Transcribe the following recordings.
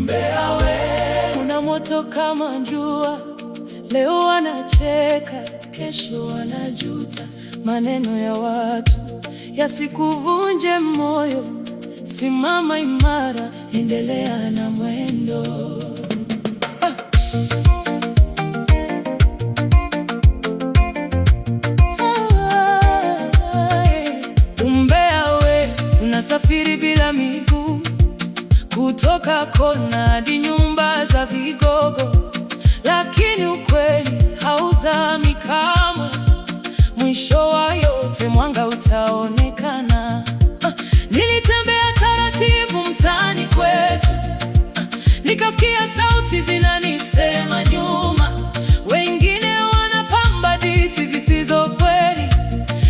Umbea we una moto kama jua, leo wanacheka, kesho wanajuta. Maneno ya watu yasikuvunje moyo, simama imara, endelea na mwendo. Umbea we unasafiri bila miguu, kutoka kona hadi nyumba za vigogo, lakini ukweli hauzami kamwe. Mwisho wa yote mwanga utaonekana. Nilitembea taratibu mtaani kwetu, nikasikia sauti zinanisema nyuma. Wengine wanapamba hadithi zisizo kweli,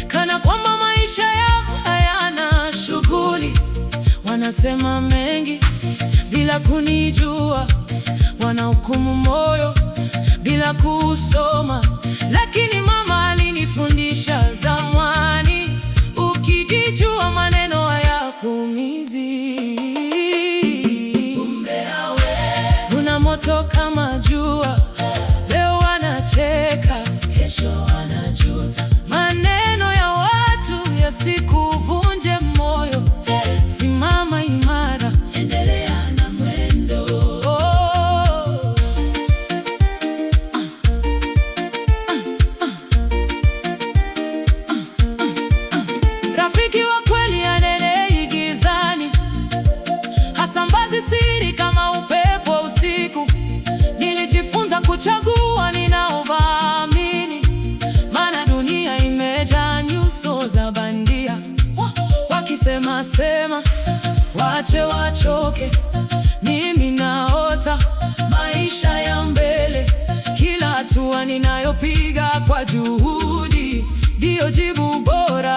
kana kwamba maisha yao hayana shughuli. Wanasema mengi bila kunijua, wanahukumu moyo bila kusoma. Lakini mama alinifundisha zamani, ukijijua maneno hayakuumizi. Umbea we una moto kama jua, leo wanacheka, kesho wanajuta. Maneno ya watu yasikuvunje moyo, simama imara, endelea na mwendo. Rafiki wa kweli hanenei gizani, hasambazi siri kama upepo usiku. Nilijifunza kuchagua ninaowaamini, maana dunia imejaa nyuso za bandia. Wakisema sema, wache wachoke, mimi naota maisha ya mbele. Kila hatua ninayopiga kwa juhudi, ndio jibu bora.